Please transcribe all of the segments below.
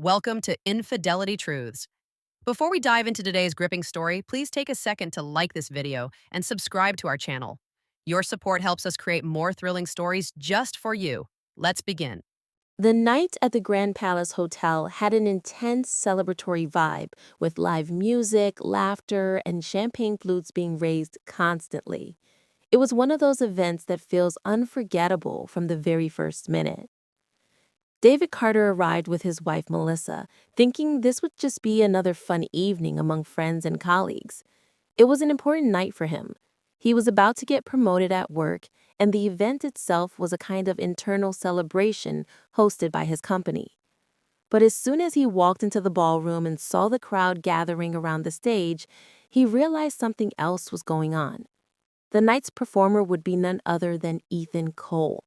Welcome to Infidelity Truths. Before we dive into today's gripping story, please take a second to like this video and subscribe to our channel. Your support helps us create more thrilling stories just for you. Let's begin. The night at the Grand Palace Hotel had an intense celebratory vibe, with live music, laughter, and champagne flutes being raised constantly. It was one of those events that feels unforgettable from the very first minute. David Carter arrived with his wife Melissa, thinking this would just be another fun evening among friends and colleagues. It was an important night for him. He was about to get promoted at work, and the event itself was a kind of internal celebration hosted by his company. But as soon as he walked into the ballroom and saw the crowd gathering around the stage, he realized something else was going on. The night's performer would be none other than Ethan Cole.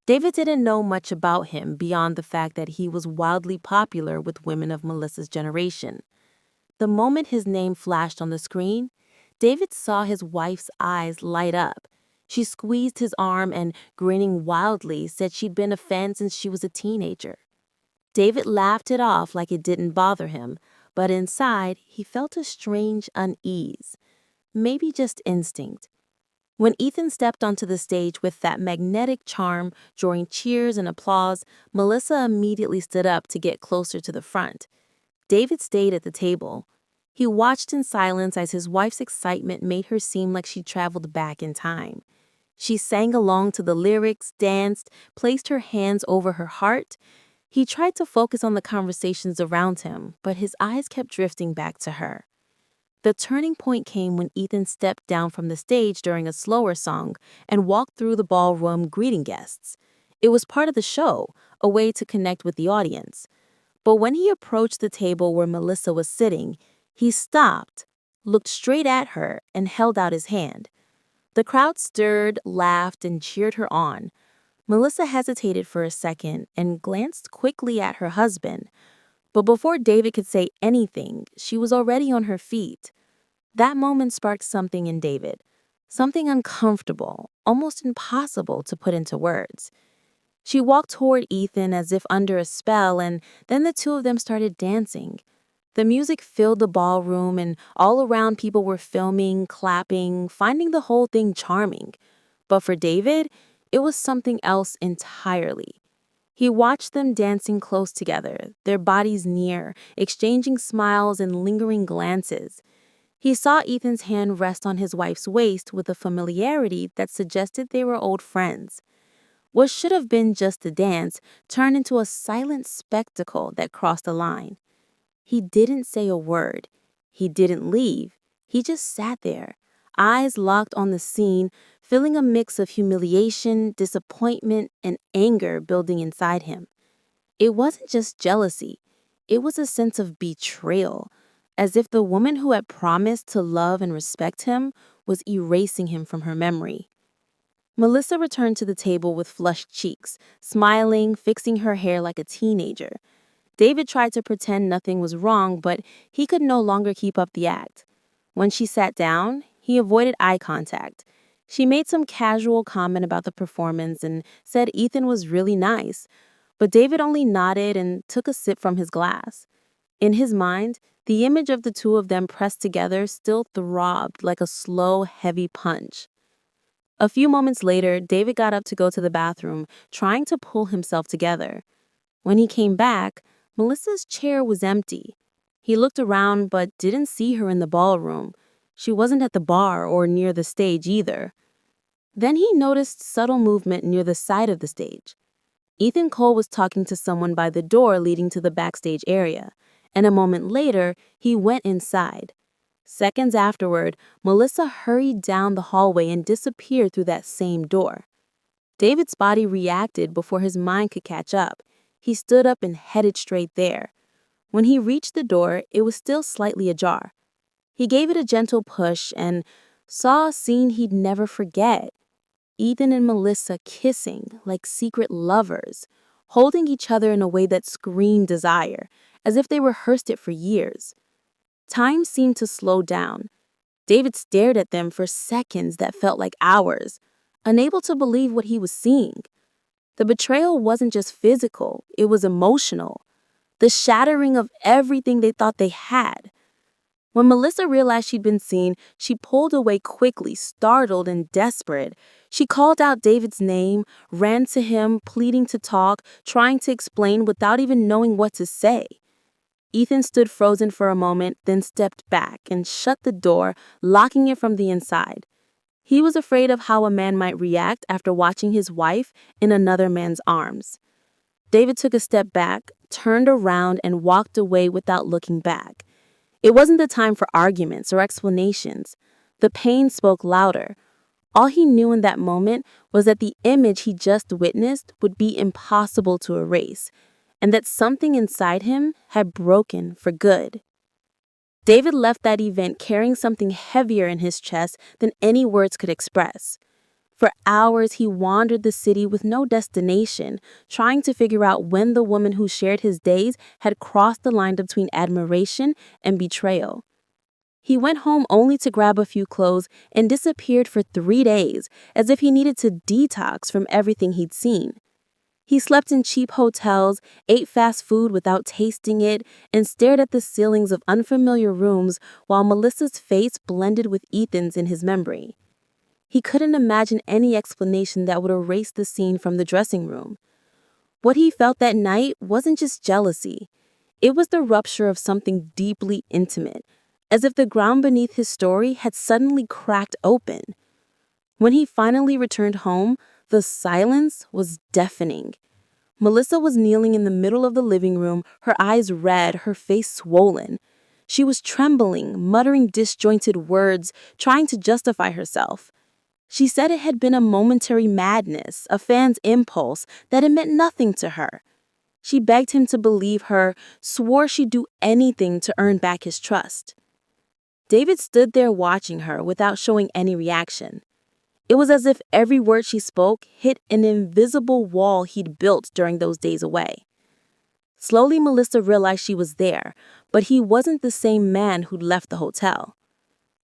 David didn't know much about him beyond the fact that he was wildly popular with women of Melissa's generation. The moment his name flashed on the screen, David saw his wife's eyes light up. She squeezed his arm and, grinning wildly, said she'd been a fan since she was a teenager. David laughed it off like it didn't bother him, but inside, he felt a strange unease. Maybe just instinct. When Ethan stepped onto the stage with that magnetic charm, drawing cheers and applause, Melissa immediately stood up to get closer to the front. David stayed at the table. He watched in silence as his wife's excitement made her seem like she traveled back in time. She sang along to the lyrics, danced, placed her hands over her heart. He tried to focus on the conversations around him, but his eyes kept drifting back to her. The turning point came when Ethan stepped down from the stage during a slower song and walked through the ballroom greeting guests. It was part of the show, a way to connect with the audience. But when he approached the table where Melissa was sitting, he stopped, looked straight at her, and held out his hand. The crowd stirred, laughed, and cheered her on. Melissa hesitated for a second and glanced quickly at her husband. But before David could say anything, she was already on her feet. That moment sparked something in David, something uncomfortable, almost impossible to put into words. She walked toward Ethan as if under a spell, and then the two of them started dancing. The music filled the ballroom, and all around people were filming, clapping, finding the whole thing charming. But for David, it was something else entirely. He watched them dancing close together, their bodies near, exchanging smiles and lingering glances. He saw Ethan's hand rest on his wife's waist with a familiarity that suggested they were old friends. What should have been just a dance turned into a silent spectacle that crossed the line. He didn't say a word. He didn't leave. He just sat there, eyes locked on the scene, feeling a mix of humiliation, disappointment, and anger building inside him. It wasn't just jealousy. It was a sense of betrayal, as if the woman who had promised to love and respect him was erasing him from her memory. Melissa returned to the table with flushed cheeks, smiling, fixing her hair like a teenager. David tried to pretend nothing was wrong, but he could no longer keep up the act. When she sat down, he avoided eye contact. She made some casual comment about the performance and said Ethan was really nice, but David only nodded and took a sip from his glass. In his mind, the image of the two of them pressed together still throbbed like a slow, heavy punch. A few moments later, David got up to go to the bathroom, trying to pull himself together. When he came back, Melissa's chair was empty. He looked around but didn't see her in the ballroom. She wasn't at the bar or near the stage either. Then he noticed subtle movement near the side of the stage. Ethan Cole was talking to someone by the door leading to the backstage area, and a moment later, he went inside. Seconds afterward, Melissa hurried down the hallway and disappeared through that same door. David's body reacted before his mind could catch up. He stood up and headed straight there. When he reached the door, it was still slightly ajar. He gave it a gentle push and saw a scene he'd never forget. Ethan and Melissa kissing like secret lovers, holding each other in a way that screamed desire, as if they rehearsed it for years. Time seemed to slow down. David stared at them for seconds that felt like hours, unable to believe what he was seeing. The betrayal wasn't just physical, it was emotional. the shattering of everything they thought they had. When Melissa realized she'd been seen, she pulled away quickly, startled and desperate. She called out David's name, ran to him, pleading to talk, trying to explain without even knowing what to say. Ethan stood frozen for a moment, then stepped back and shut the door, locking it from the inside. He was afraid of how a man might react after watching his wife in another man's arms. David took a step back, turned around, and walked away without looking back. It wasn't the time for arguments or explanations. The pain spoke louder. All he knew in that moment was that the image he just witnessed would be impossible to erase, and that something inside him had broken for good. David left that event carrying something heavier in his chest than any words could express. For hours, he wandered the city with no destination, trying to figure out when the woman who shared his days had crossed the line between admiration and betrayal. He went home only to grab a few clothes and disappeared for 3 days, as if he needed to detox from everything he'd seen. He slept in cheap hotels, ate fast food without tasting it, and stared at the ceilings of unfamiliar rooms while Melissa's face blended with Ethan's in his memory. He couldn't imagine any explanation that would erase the scene from the dressing room. What he felt that night wasn't just jealousy. It was the rupture of something deeply intimate, as if the ground beneath his story had suddenly cracked open. When he finally returned home, the silence was deafening. Melissa was kneeling in the middle of the living room, her eyes red, her face swollen. She was trembling, muttering disjointed words, trying to justify herself. She said it had been a momentary madness, a fan's impulse, that it meant nothing to her. She begged him to believe her, swore she'd do anything to earn back his trust. David stood there watching her without showing any reaction. It was as if every word she spoke hit an invisible wall he'd built during those days away. Slowly, Melissa realized she was there, but he wasn't the same man who'd left the hotel.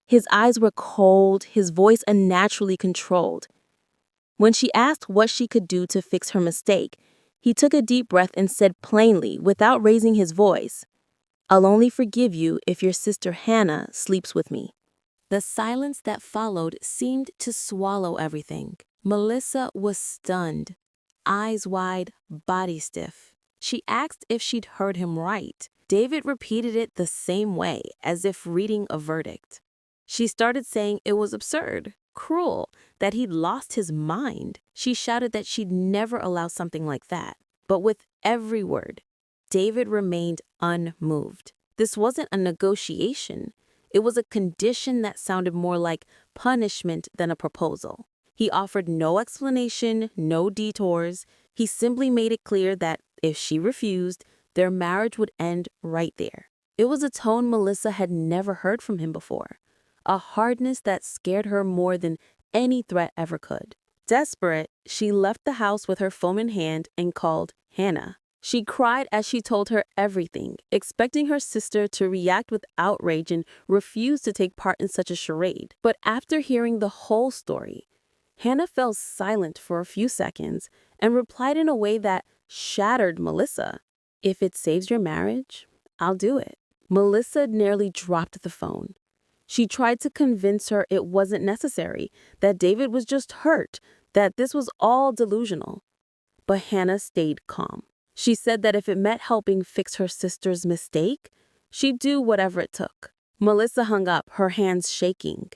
His eyes were cold, his voice unnaturally controlled. When she asked what she could do to fix her mistake, he took a deep breath and said plainly, without raising his voice, "I'll only forgive you if your sister Hannah sleeps with me." The silence that followed seemed to swallow everything. Melissa was stunned, eyes wide, body stiff. She asked if she'd heard him right. David repeated it the same way, as if reading a verdict. She started saying it was absurd, cruel, that he'd lost his mind. She shouted that she'd never allow something like that. But with every word, David remained unmoved. This wasn't a negotiation. It was a condition that sounded more like punishment than a proposal. He offered no explanation, no detours. He simply made it clear that if she refused, their marriage would end right there. It was a tone Melissa had never heard from him before, a hardness that scared her more than any threat ever could. Desperate, she left the house with her phone in hand and called Hannah. She cried as she told her everything, expecting her sister to react with outrage and refuse to take part in such a charade. But after hearing the whole story, Hannah fell silent for a few seconds and replied in a way that shattered Melissa. "If it saves your marriage, I'll do it." Melissa nearly dropped the phone. She tried to convince her it wasn't necessary, that David was just hurt, that this was all delusional. But Hannah stayed calm. She said that if it meant helping fix her sister's mistake, she'd do whatever it took. Melissa hung up, her hands shaking.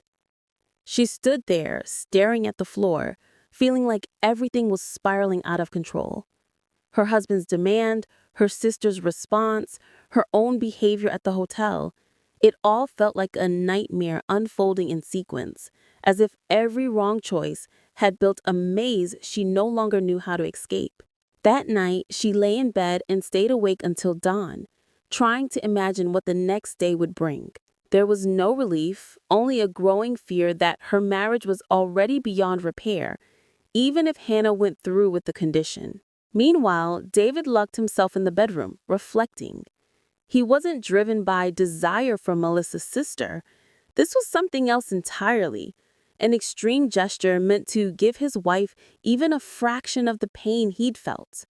She stood there, staring at the floor, feeling like everything was spiraling out of control. Her husband's demand, her sister's response, her own behavior at the hotel. It all felt like a nightmare unfolding in sequence, as if every wrong choice had built a maze she no longer knew how to escape. That night, she lay in bed and stayed awake until dawn, trying to imagine what the next day would bring. There was no relief, only a growing fear that her marriage was already beyond repair, even if Hannah went through with the condition. Meanwhile, David locked himself in the bedroom, reflecting. He wasn't driven by desire for Melissa's sister. This was something else entirely. An extreme gesture meant to give his wife even a fraction of the pain he'd felt.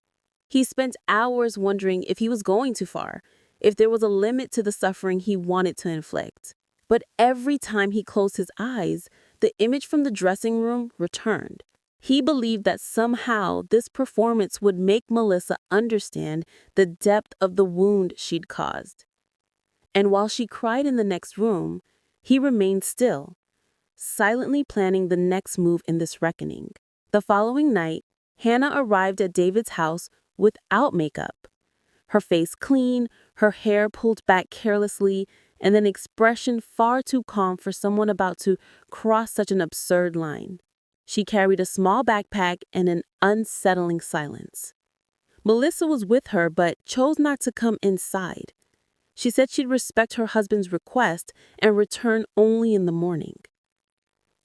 He spent hours wondering if he was going too far, if there was a limit to the suffering he wanted to inflict. But every time he closed his eyes, the image from the dressing room returned. He believed that somehow this performance would make Melissa understand the depth of the wound she'd caused. And while she cried in the next room, he remained still, silently planning the next move in this reckoning. The following night, Hannah arrived at David's house without makeup. Her face clean, her hair pulled back carelessly, and an expression far too calm for someone about to cross such an absurd line. She carried a small backpack and an unsettling silence. Melissa was with her but chose not to come inside. She said she'd respect her husband's request and return only in the morning.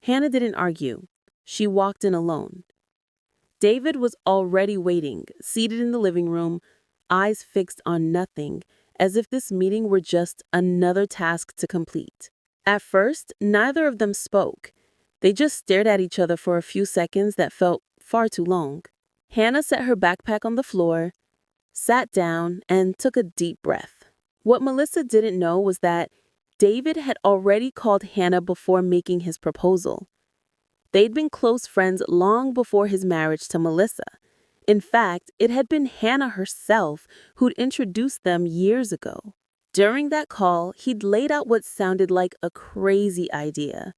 Hannah didn't argue. She walked in alone. David was already waiting, seated in the living room, eyes fixed on nothing, as if this meeting were just another task to complete. At first, neither of them spoke. They just stared at each other for a few seconds that felt far too long. Hannah set her backpack on the floor, sat down, and took a deep breath. What Melissa didn't know was that David had already called Hannah before making his proposal. They'd been close friends long before his marriage to Melissa. In fact, it had been Hannah herself who'd introduced them years ago. During that call, he'd laid out what sounded like a crazy idea,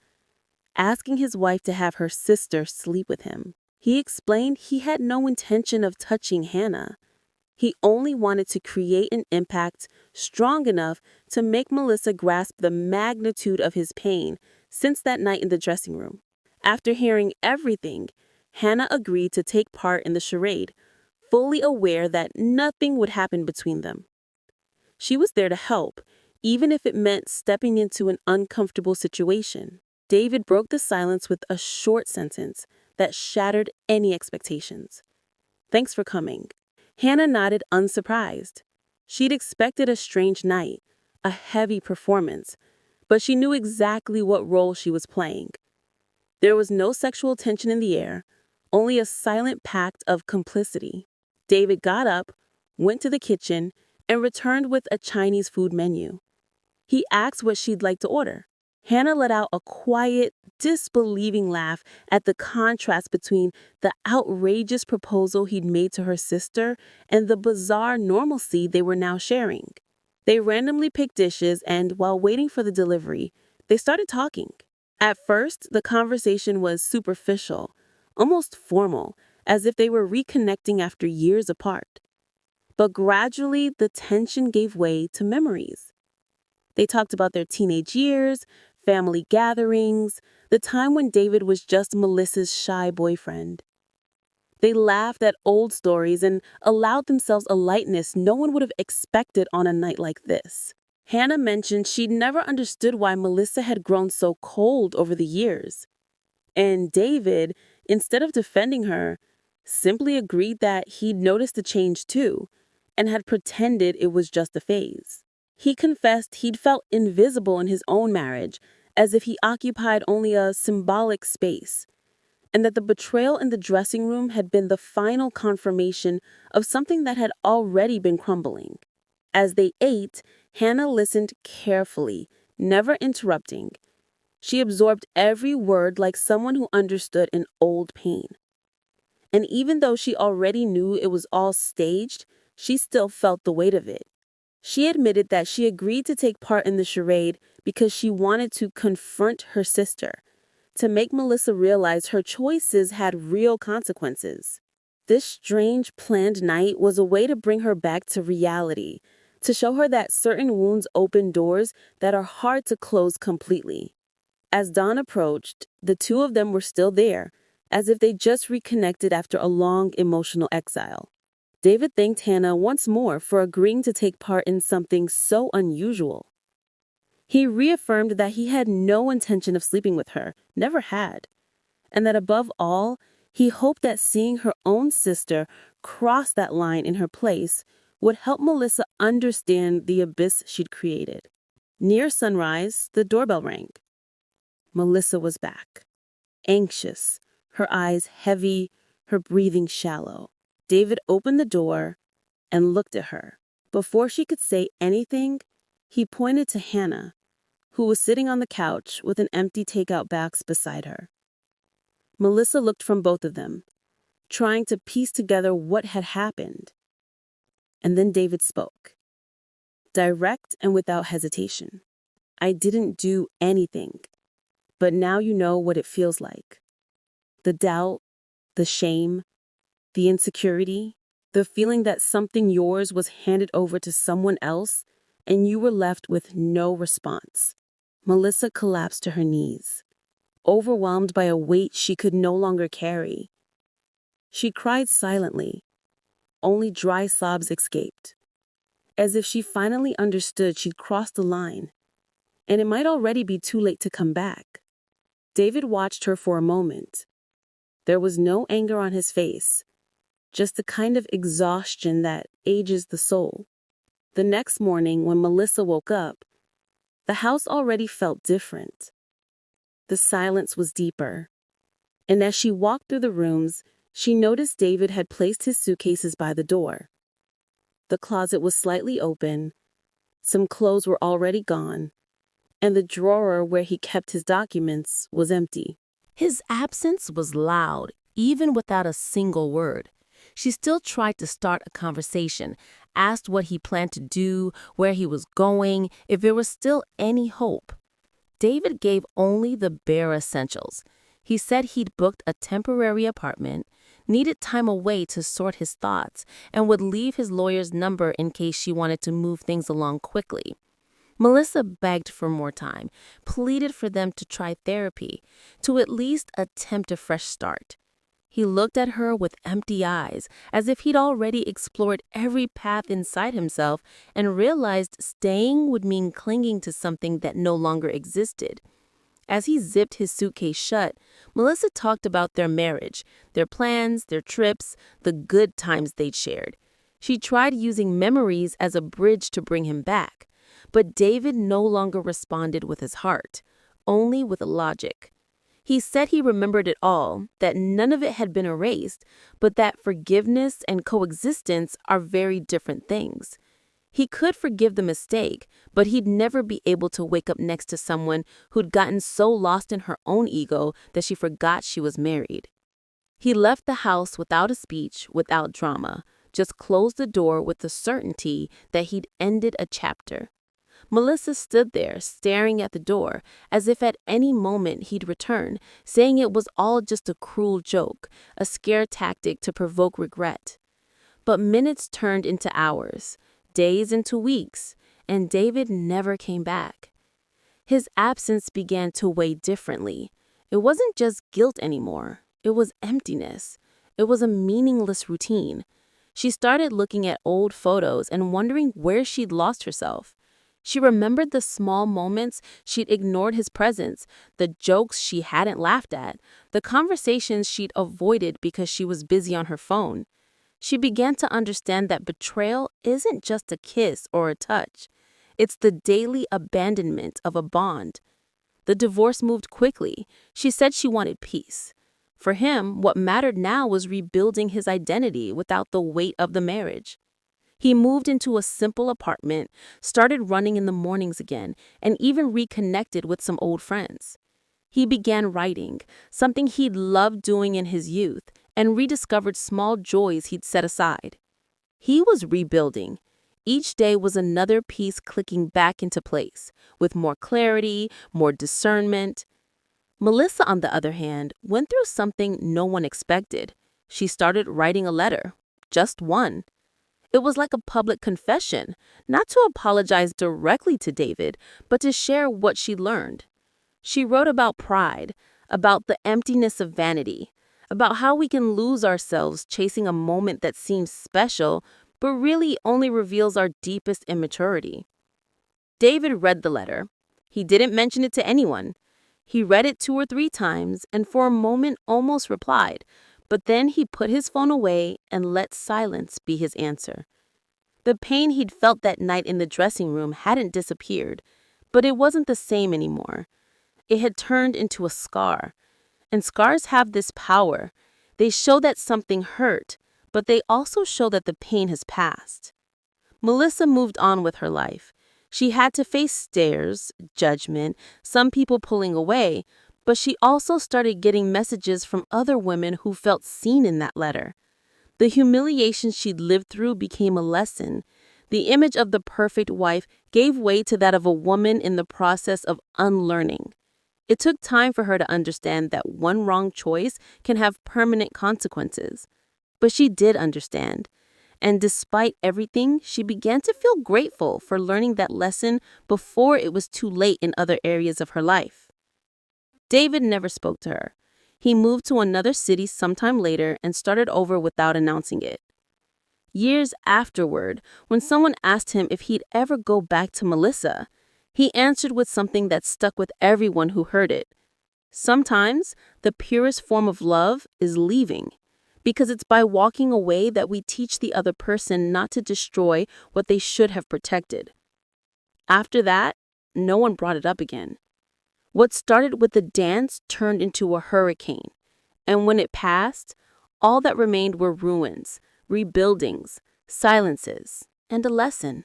asking his wife to have her sister sleep with him. He explained he had no intention of touching Hannah. He only wanted to create an impact strong enough to make Melissa grasp the magnitude of his pain since that night in the dressing room. After hearing everything, Hannah agreed to take part in the charade, fully aware that nothing would happen between them. She was there to help, even if it meant stepping into an uncomfortable situation. David broke the silence with a short sentence that shattered any expectations. "Thanks for coming." Hannah nodded unsurprised. She'd expected a strange night, a heavy performance, but she knew exactly what role she was playing. There was no sexual tension in the air, only a silent pact of complicity. David got up, went to the kitchen, and returned with a Chinese food menu. He asked what she'd like to order. Hannah let out a quiet, disbelieving laugh at the contrast between the outrageous proposal he'd made to her sister and the bizarre normalcy they were now sharing. They randomly picked dishes, and while waiting for the delivery, they started talking. At first, the conversation was superficial, almost formal, as if they were reconnecting after years apart. But gradually, the tension gave way to memories. They talked about their teenage years, family gatherings, the time when David was just Melissa's shy boyfriend. They laughed at old stories and allowed themselves a lightness no one would have expected on a night like this. Hannah mentioned she'd never understood why Melissa had grown so cold over the years. And David, instead of defending her, simply agreed that he'd noticed the change too, and had pretended it was just a phase. He confessed he'd felt invisible in his own marriage, as if he occupied only a symbolic space, and that the betrayal in the dressing room had been the final confirmation of something that had already been crumbling. As they ate, Hannah listened carefully, never interrupting. She absorbed every word like someone who understood an old pain. And even though she already knew it was all staged, she still felt the weight of it. She admitted that she agreed to take part in the charade because she wanted to confront her sister, to make Melissa realize her choices had real consequences. This strange planned night was a way to bring her back to reality, to show her that certain wounds open doors that are hard to close completely. As dawn approached, the two of them were still there, as if they just reconnected after a long emotional exile. David thanked Hannah once more for agreeing to take part in something so unusual. He reaffirmed that he had no intention of sleeping with her, never had, and that above all, he hoped that seeing her own sister cross that line in her place would help Melissa understand the abyss she'd created. Near sunrise, the doorbell rang. Melissa was back, anxious, her eyes heavy, her breathing shallow. David opened the door and looked at her. Before she could say anything, he pointed to Hannah, who was sitting on the couch with an empty takeout box beside her. Melissa looked from both of them, trying to piece together what had happened. And then David spoke, direct and without hesitation. I didn't do anything, but now you know what it feels like. The doubt, the shame, the insecurity, the feeling that something yours was handed over to someone else and you were left with no response. Melissa collapsed to her knees, overwhelmed by a weight she could no longer carry. She cried silently. Only dry sobs escaped, as if she finally understood she'd crossed the line, and it might already be too late to come back. David watched her for a moment. There was no anger on his face, just the kind of exhaustion that ages the soul. The next morning, when Melissa woke up, the house already felt different. The silence was deeper, and as she walked through the rooms, she noticed David had placed his suitcases by the door. The closet was slightly open, some clothes were already gone, and the drawer where he kept his documents was empty. His absence was loud, even without a single word. She still tried to start a conversation, asked what he planned to do, where he was going, if there was still any hope. David gave only the bare essentials. He said he'd booked a temporary apartment, needed time away to sort his thoughts, and would leave his lawyer's number in case she wanted to move things along quickly. Melissa begged for more time, pleaded for them to try therapy, to at least attempt a fresh start. He looked at her with empty eyes, as if he'd already explored every path inside himself and realized staying would mean clinging to something that no longer existed. As he zipped his suitcase shut, Melissa talked about their marriage, their plans, their trips, the good times they'd shared. She tried using memories as a bridge to bring him back. But David no longer responded with his heart, only with logic. He said he remembered it all, that none of it had been erased, but that forgiveness and coexistence are very different things. He could forgive the mistake, but he'd never be able to wake up next to someone who'd gotten so lost in her own ego that she forgot she was married. He left the house without a speech, without drama, just closed the door with the certainty that he'd ended a chapter. Melissa stood there, staring at the door, as if at any moment he'd return, saying it was all just a cruel joke, a scare tactic to provoke regret. But minutes turned into hours, days into weeks, and David never came back. His absence began to weigh differently. It wasn't just guilt anymore. It was emptiness. It was a meaningless routine. She started looking at old photos and wondering where she'd lost herself. She remembered the small moments she'd ignored his presence, the jokes she hadn't laughed at, the conversations she'd avoided because she was busy on her phone. She began to understand that betrayal isn't just a kiss or a touch. It's the daily abandonment of a bond. The divorce moved quickly. She said she wanted peace. For him, what mattered now was rebuilding his identity without the weight of the marriage. He moved into a simple apartment, started running in the mornings again, and even reconnected with some old friends. He began writing, something he'd loved doing in his youth, and rediscovered small joys he'd set aside. He was rebuilding. Each day was another piece clicking back into place, with more clarity, more discernment. Melissa, on the other hand, went through something no one expected. She started writing a letter, just one. It was like a public confession, not to apologize directly to David, but to share what she learned. She wrote about pride, about the emptiness of vanity, about how we can lose ourselves chasing a moment that seems special, but really only reveals our deepest immaturity. David read the letter. He didn't mention it to anyone. He read it 2 or 3 times and for a moment almost replied, but then he put his phone away and let silence be his answer. The pain he'd felt that night in the dressing room hadn't disappeared, but it wasn't the same anymore. It had turned into a scar. And scars have this power. They show that something hurt, but they also show that the pain has passed. Melissa moved on with her life. She had to face stares, judgment, some people pulling away, but she also started getting messages from other women who felt seen in that letter. The humiliation she'd lived through became a lesson. The image of the perfect wife gave way to that of a woman in the process of unlearning. It took time for her to understand that one wrong choice can have permanent consequences. But she did understand. And despite everything, she began to feel grateful for learning that lesson before it was too late in other areas of her life. David never spoke to her. He moved to another city sometime later and started over without announcing it. Years afterward, when someone asked him if he'd ever go back to Melissa, he answered with something that stuck with everyone who heard it. Sometimes the purest form of love is leaving, because it's by walking away that we teach the other person not to destroy what they should have protected. After that, no one brought it up again. What started with a dance turned into a hurricane, and when it passed, all that remained were ruins, rebuildings, silences, and a lesson.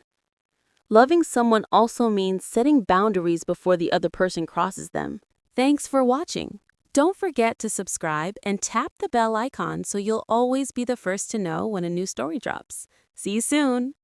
Loving someone also means setting boundaries before the other person crosses them. Thanks for watching. Don't forget to subscribe and tap the bell icon so you'll always be the first to know when a new story drops. See you soon!